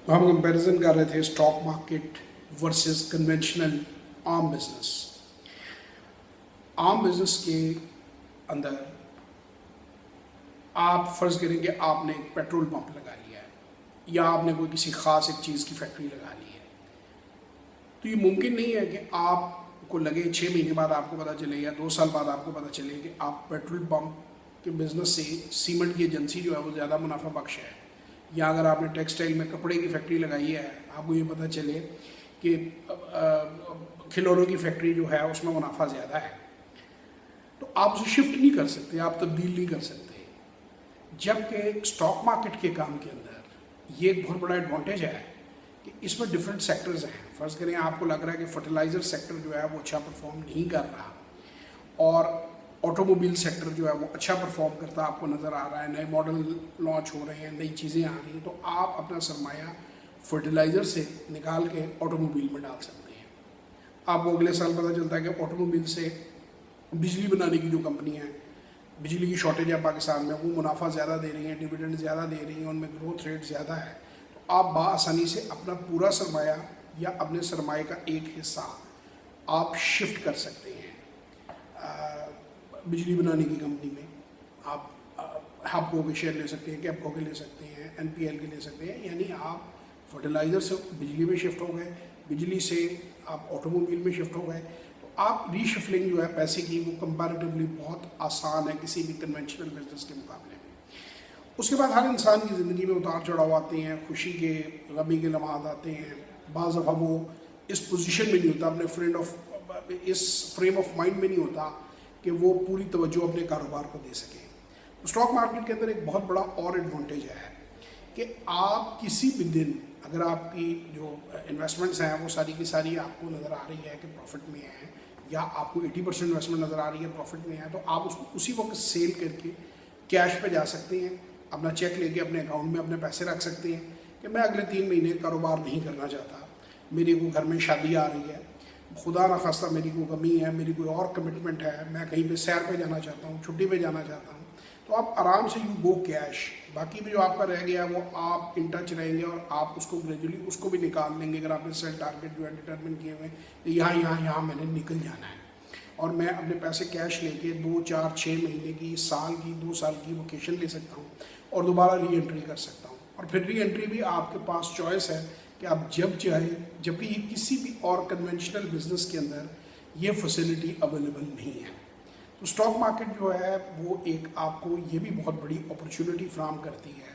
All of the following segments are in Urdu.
تو ہم کمپیریزن کر رہے تھے اسٹاک مارکیٹ ورسز کنونشنل عام بزنس. عام بزنس کے اندر آپ فرض کریں کہ آپ نے ایک پیٹرول پمپ لگا لیا ہے یا آپ نے کوئی کسی خاص ایک چیز کی فیکٹری لگا لی ہے. تو یہ ممکن نہیں ہے کہ آپ کو لگے 6 مہینے بعد آپ کو پتہ چلے یا 2 سال بعد آپ کو پتہ چلے کہ آپ پیٹرول پمپ کے بزنس سے سیمنٹ کی ایجنسی جو ہے وہ زیادہ منافع بخش ہے. یا اگر آپ نے ٹیکسٹائل میں کپڑے کی فیکٹری لگائی ہے آپ کو یہ پتہ چلے کہ کھلونوں کی فیکٹری جو ہے اس میں منافع زیادہ ہے، تو آپ اسے شفٹ نہیں کر سکتے، آپ تبدیل نہیں کر سکتے. جبکہ اسٹاک مارکیٹ کے کام کے اندر یہ ایک بہت بڑا ایڈوانٹیج ہے کہ اس میں ڈفرینٹ سیکٹرز ہیں. فرض کریں آپ کو لگ رہا ہے کہ فرٹیلائزر سیکٹر جو ہے وہ اچھا پرفارم نہیں کر رہا اور آٹو موبائل سیکٹر جو ہے وہ اچھا پرفارم کرتا آپ کو نظر آ رہا ہے، نئے ماڈل لانچ ہو رہے ہیں، نئی چیزیں آ رہی ہیں، تو آپ اپنا سرمایہ فرٹیلائزر سے نکال کے آٹو موبائل میں ڈال سکتے ہیں. آپ کو اگلے سال پتہ چلتا ہے کہ آٹو موبائل سے بجلی بنانے کی جو کمپنی ہیں، بجلی کی شارٹیج ہے پاکستان میں، وہ منافع زیادہ دے رہی ہیں، ڈویڈنڈ زیادہ دے رہی ہیں، ان میں گروتھ ریٹ زیادہ ہے. تو آپ بآسانی سے اپنا پورا سرمایہ یا اپنے سرمایہ کا ایک حصہ آپ شفٹ کر سکتے ہیں. بجلی بنانے کی کمپنی میں آپ ہپکو کے شیئر لے سکتے ہیں، کیپکو کے لے سکتے ہیں، NPL کے لے سکتے ہیں. یعنی آپ فرٹیلائزر سے بجلی میں شفٹ ہو گئے، بجلی سے آپ آٹو موبائل میں شفٹ ہو گئے. تو آپ ری شفلنگ جو ہے پیسے کی وہ کمپیریٹیولی بہت آسان ہے کسی بھی کنونشنل بزنس کے مقابلے میں. اس کے بعد ہر انسان کی زندگی میں اتار چڑھاؤ آتے ہیں، خوشی کے غمی کے لمحات آتے ہیں. بعض دفعہ وہ اس پوزیشن میں نہیں ہوتا، اپنے اس فریم آف مائنڈ میں نہیں ہوتا کہ وہ پوری توجہ اپنے کاروبار کو دے سکیں. اسٹاک مارکیٹ کے اندر ایک بہت بڑا اور ایڈوانٹیج ہے کہ آپ کسی بھی دن اگر آپ کی جو انویسٹمنٹس ہیں وہ ساری کی ساری آپ کو نظر آ رہی ہے کہ پروفٹ میں ہے، یا آپ کو 80% انویسٹمنٹ نظر آ رہی ہے پروفٹ میں ہے، تو آپ اس کو اسی وقت سیل کر کے کیش پہ جا سکتے ہیں، اپنا چیک لے کے اپنے اکاؤنٹ میں اپنے پیسے رکھ سکتے ہیں کہ میں اگلے 3 مہینے کاروبار نہیں کرنا چاہتا، میری کوئی گھر میں شادی آ رہی ہے، خدا نخواستہ میری کوئی غمی ہے، میری کوئی اور کمٹمنٹ ہے، میں کہیں پہ سیر پہ جانا چاہتا ہوں، چھٹی پہ جانا چاہتا ہوں، تو آپ آرام سے یو گو کیش. باقی بھی جو آپ کا رہ گیا وہ آپ ان ٹچ رہیں گے اور آپ اس کو گریجولی اس کو بھی نکال لیں گے. اگر آپ نے سیل ٹارگیٹ جو ہے ڈٹرمن کیے ہوئے کہ یہاں میں نے نکل جانا ہے اور میں اپنے پیسے کیش لے کے 2 4 6 مہینے کی، سال کی، 2 سال کی ویکیشن لے سکتا ہوں اور دوبارہ ری انٹری کر سکتا ہوں. اور پھر ری انٹری بھی آپ کے پاس چوائس ہے کہ آپ جب چاہیں، جبکہ یہ کسی بھی اور کنونشنل بزنس کے اندر یہ فیسلٹی اویلیبل نہیں ہے. تو اسٹاک مارکیٹ جو ہے وہ ایک آپ کو یہ بھی بہت بڑی اپرچونٹی فراہم کرتی ہے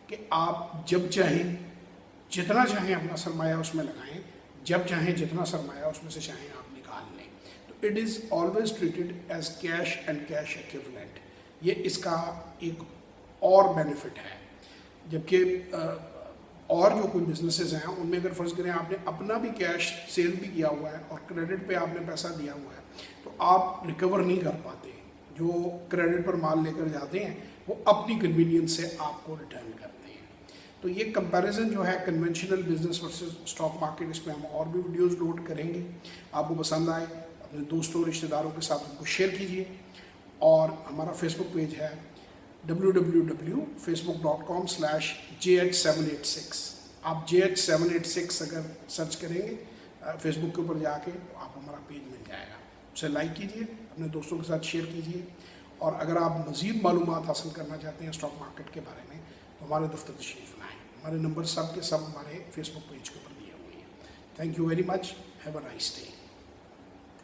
کہ آپ جب چاہیں جتنا چاہیں اپنا سرمایہ اس میں لگائیں، جب چاہیں جتنا سرمایہ اس میں سے چاہیں آپ نکال لیں. تو it is always treated as cash and cash equivalent. یہ اس کا ایک اور بینیفٹ ہے. جبکہ اور جو کوئی بزنسز ہیں ان میں اگر فرض کریں آپ نے اپنا بھی کیش سیل بھی کیا ہوا ہے اور کریڈٹ پہ آپ نے پیسہ دیا ہوا ہے تو آپ ریکور نہیں کر پاتے. جو کریڈٹ پر مال لے کر جاتے ہیں وہ اپنی کنوینئنس سے آپ کو ریٹرن کرتے ہیں. تو یہ کمپیریزن جو ہے conventional business versus stock market, اس میں ہم اور بھی ویڈیوز لوڈ کریں گے. آپ کو پسند آئے اپنے دوستوں رشتہ داروں کے ساتھ ان کو شیئر کیجیے. اور ہمارا فیس بک پیج ہے www.facebook.com/JH786. آپ JH786 اگر سرچ کریں گے فیس بک کے اوپر جا کے تو آپ ہمارا پیج مل جائے گا. اسے لائک کیجیے، اپنے دوستوں کے ساتھ شیئر کیجیے. اور اگر آپ مزید معلومات حاصل کرنا چاہتے ہیں اسٹاک مارکیٹ کے بارے میں تو ہمارے دفتر تشریف لائیں. ہمارے نمبر سب کے سب ہمارے فیس بک پیج کے اوپر دیے ہوئے ہیں. Thank you very much. Have a nice day.